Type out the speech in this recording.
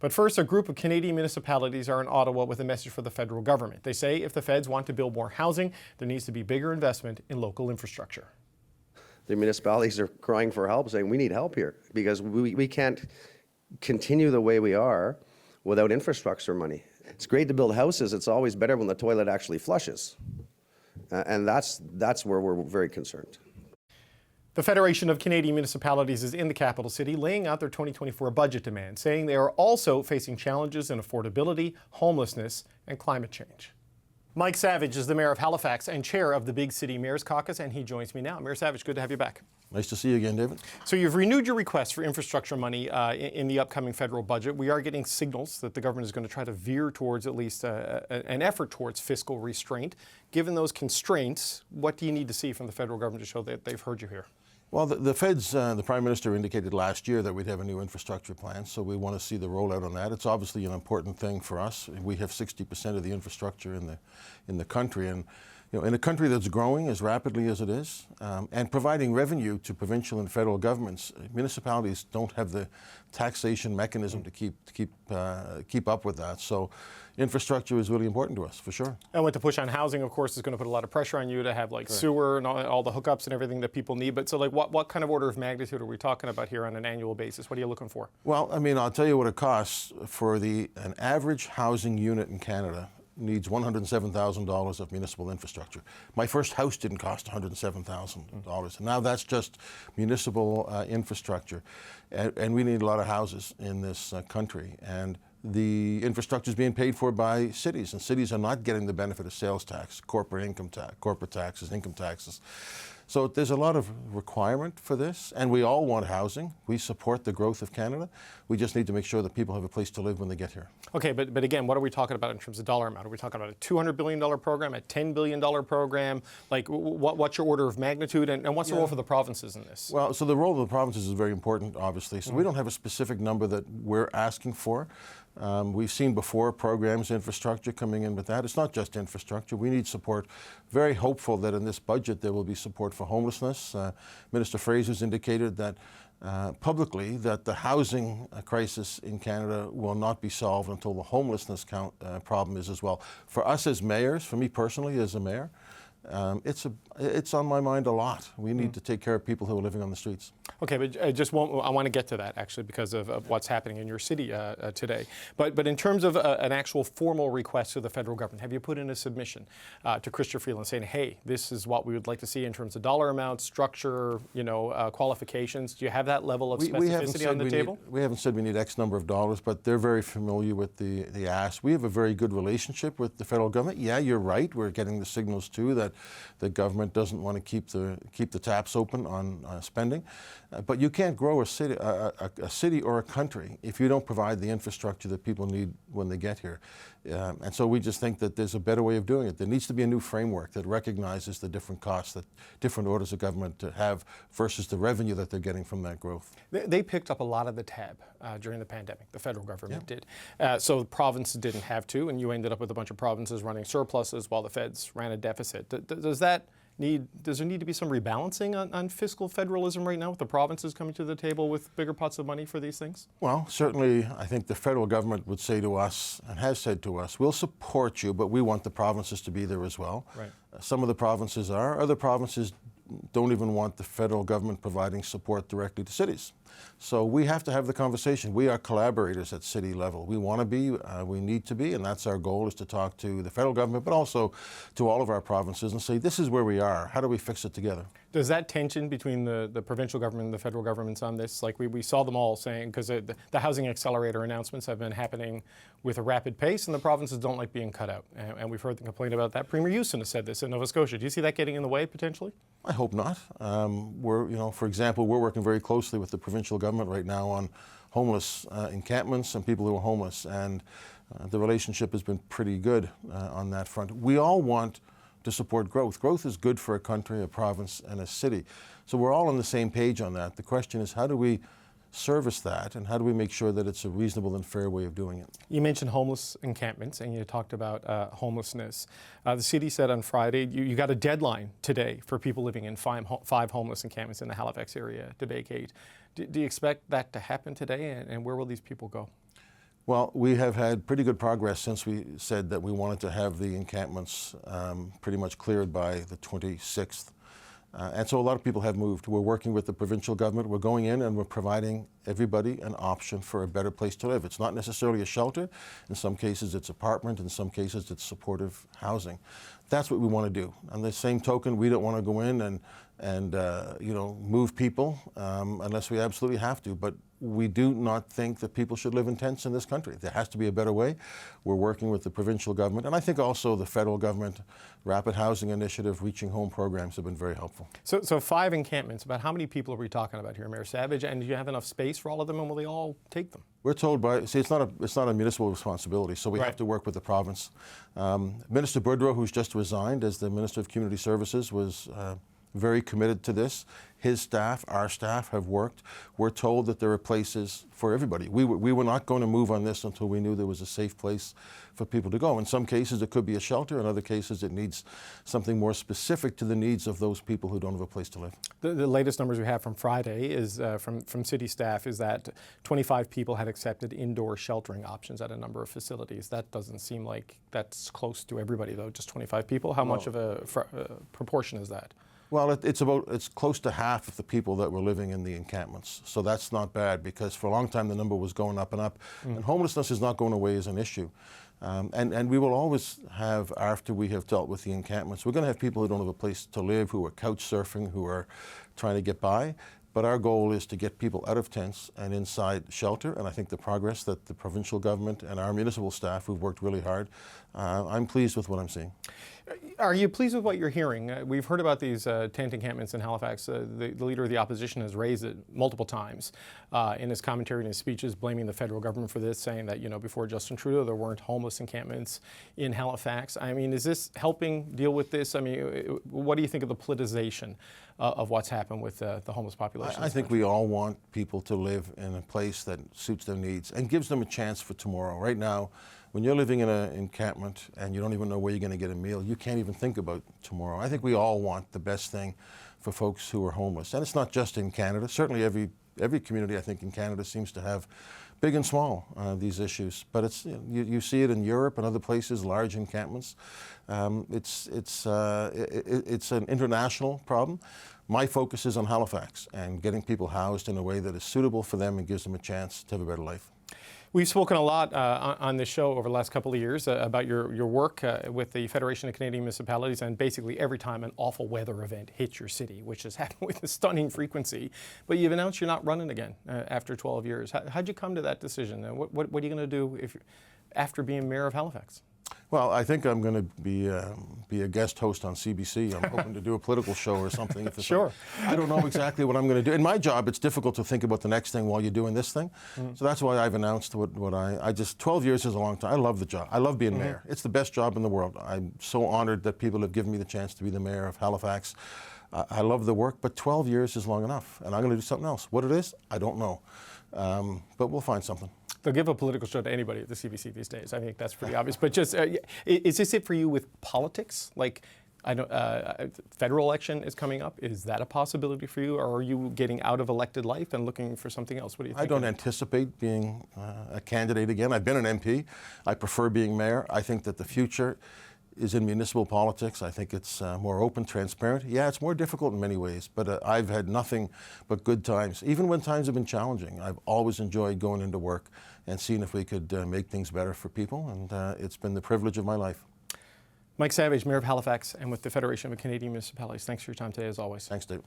But first, a group of Canadian municipalities are in Ottawa with a message for the federal government. They say if the feds want to build more housing, there needs to be bigger investment in local infrastructure. The municipalities are crying for help, saying we need help here because we can't continue the way we are without infrastructure money. It's great to build houses. It's always better when the toilet actually flushes. And that's where we're very concerned. The Federation of Canadian Municipalities is in the capital city laying out their 2024 budget demands, saying they are also facing challenges in affordability, homelessness, and climate change. Mike Savage is the mayor of Halifax and chair of the Big City Mayors Caucus, and he joins me now. Mayor Savage, good to have you back. Nice to see you again, David. So you've renewed your request for infrastructure money in the upcoming federal budget. We are getting signals that the government is going to try to veer towards at least an effort towards fiscal restraint. Given those constraints, what do you need to see from the federal government to show that they've heard you here? Well, the feds, the Prime Minister indicated last year that we'd have a new infrastructure plan, so we want to see the rollout on that. It's obviously an important thing for us. We have 60% of the infrastructure in the country, and in a country that's growing as rapidly as it is, and providing revenue to provincial and federal governments, municipalities don't have the taxation mechanism to keep up with that. So infrastructure is really important to us, for sure. And with the push on housing, of course, is going to put a lot of pressure on you to have like sewer and all the hookups and everything that people need. But so like what kind of order of magnitude are we talking about here on an annual basis? What are you looking for? Well, I mean, I'll tell you what it costs for an average housing unit in Canada needs $107,000 of municipal infrastructure. My first house didn't cost $107,000, and now that's just municipal infrastructure. And we need a lot of houses in this country. And the infrastructure is being paid for by cities, and cities are not getting the benefit of sales tax, corporate income tax, corporate taxes, income taxes. So there's a lot of requirement for this, and we all want housing. We support the growth of Canada. We just need to make sure that people have a place to live when they get here. Okay, but again, what are we talking about in terms of dollar amount? Are we talking about a $200 billion program, a $10 billion program? Like, what's your order of magnitude, and what's the role for the provinces in this? Well, so the role of the provinces is very important, obviously. So we don't have a specific number that we're asking for. We've seen before programs, infrastructure coming in with that. It's not just infrastructure. We need support. Very hopeful that in this budget there will be support for homelessness. Minister Fraser's indicated that publicly that the housing crisis in Canada will not be solved until the homelessness problem is as well. For us as mayors, for me personally as a mayor, it's on my mind a lot. We need to take care of people who are living on the streets. Okay, but I want to get to that actually because of what's happening in your city today. But in terms of an actual formal request to the federal government, have you put in a submission to Chrystia Freeland saying, hey, this is what we would like to see in terms of dollar amounts, structure, qualifications? Do you have that level of specificity on the table? We haven't said we need X number of dollars, but they're very familiar with the ask. We have a very good relationship with the federal government. Yeah, you're right. We're getting the signals too that the government doesn't want to keep the taps open on spending. But you can't grow a city or a country if you don't provide the infrastructure that people need when they get here. And so we just think that there's a better way of doing it. There needs to be a new framework that recognizes the different costs that different orders of government have versus the revenue that they're getting from that growth. They picked up a lot of the tab during the pandemic. The federal government did. So the provinces didn't have to, and you ended up with a bunch of provinces running surpluses while the feds ran a deficit. Does there need to be some rebalancing on fiscal federalism right now with the provinces coming to the table with bigger pots of money for these things? Well, certainly I think the federal government would say to us and has said to us, we'll support you, but we want the provinces to be there as well. Right. Some of the provinces are. Other provinces don't even want the federal government providing support directly to cities. So we have to have the conversation. We are collaborators at city level. We want to be, we need to be, and that's our goal, is to talk to the federal government, but also to all of our provinces and say, this is where we are. How do we fix it together? Does that tension between the provincial government and the federal governments on this, like we saw them all saying, because the housing accelerator announcements have been happening with a rapid pace, and the provinces don't like being cut out. And we've heard the complaint about that. Premier Houston has said this in Nova Scotia. Do you see that getting in the way potentially? I hope not. For example, we're working very closely with the provincial government right now on homeless encampments and people who are homeless, and the relationship has been pretty good on that front. We all want to support growth. Growth is good for a country, a province, and a city. So we're all on the same page on that. The question is, how do we service that, and how do we make sure that it's a reasonable and fair way of doing it? You mentioned homeless encampments, and you talked about homelessness. The city said on Friday you got a deadline today for people living in five homeless encampments in the Halifax area to vacate. Do you expect that to happen today, and where will these people go? Well, we have had pretty good progress since we said that we wanted to have the encampments pretty much cleared by the 26th. And so a lot of people have moved. We're working with the provincial government. We're going in and we're providing everybody an option for a better place to live. It's not necessarily a shelter. In some cases it's apartment. In some cases it's supportive housing. That's what we want to do. On the same token, we don't want to go in and move people unless we absolutely have to. But we do not think that people should live in tents in this country. There has to be a better way. We're working with the provincial government, and I think also the federal government, Rapid Housing Initiative, Reaching Home programs have been very helpful. So 5 encampments. About how many people are we talking about here, Mayor Savage? And do you have enough space for all of them, and will they all take them? We're told it's not a municipal responsibility, so we have to work with the province. Minister Boudreau, who's just resigned as the Minister of Community Services, was very committed to this. His staff, our staff, have worked. We're told that there are places for everybody. We were not going to move on this until we knew there was a safe place for people to go. In some cases, it could be a shelter. In other cases, it needs something more specific to the needs of those people who don't have a place to live. The latest numbers we have from Friday is from city staff is that 25 people had accepted indoor sheltering options at a number of facilities. That doesn't seem like that's close to everybody, though. Just 25 people. How much of a proportion is that? Well, it's close to half of the people that were living in the encampments. So that's not bad, because for a long time the number was going up and up. And homelessness is not going away as an issue. And we will always have, after we have dealt with the encampments, we're going to have people who don't have a place to live, who are couch surfing, who are trying to get by. But our goal is to get people out of tents and inside shelter, and I think the progress that the provincial government and our municipal staff, who've worked really hard, I'm pleased with what I'm seeing. Are you pleased with what you're hearing? We've heard about these tent encampments in Halifax. The leader of the opposition has raised it multiple times in his commentary and his speeches, blaming the federal government for this, saying that, before Justin Trudeau, there weren't homeless encampments in Halifax. I mean, is this helping deal with this? I mean, what do you think of the politicization of what's happened with the homeless population? I think we all want people to live in a place that suits their needs and gives them a chance for tomorrow. Right now, when you're living in an encampment and you don't even know where you're going to get a meal, you can't even think about tomorrow. I think we all want the best thing for folks who are homeless. And it's not just in Canada. Certainly every community, I think, in Canada seems to have, big and small, these issues. But it's, you see it in Europe and other places, large encampments. It's an international problem. My focus is on Halifax and getting people housed in a way that is suitable for them and gives them a chance to have a better life. We've spoken a lot on this show over the last couple of years about your work with the Federation of Canadian Municipalities, and basically every time an awful weather event hits your city, which has happened with a stunning frequency, but you've announced you're not running again after 12 years. How'd you come to that decision? What are you going to do after being mayor of Halifax? Well, I think I'm going to be a guest host on CBC. I'm hoping to do a political show or something. Sure. I don't know exactly what I'm going to do. In my job, it's difficult to think about the next thing while you're doing this thing. So that's why I've announced what I just, 12 years is a long time. I love the job. I love being mayor. It's the best job in the world. I'm so honored that people have given me the chance to be the mayor of Halifax. I love the work, but 12 years is long enough, and I'm going to do something else. What it is, I don't know, but we'll find something. They'll give a political show to anybody at the CBC these days. I think that's pretty obvious. But just, is this it for you with politics? Like, federal election is coming up. Is that a possibility for you, or are you getting out of elected life and looking for something else? What do you think? I don't anticipate being a candidate again. I've been an MP. I prefer being mayor. I think that the future is in municipal politics. I think it's more open, transparent. Yeah, it's more difficult in many ways, but I've had nothing but good times. Even when times have been challenging, I've always enjoyed going into work and seeing if we could make things better for people, and it's been the privilege of my life. Mike Savage, Mayor of Halifax, and with the Federation of Canadian Municipalities. Thanks for your time today, as always. Thanks, Dave.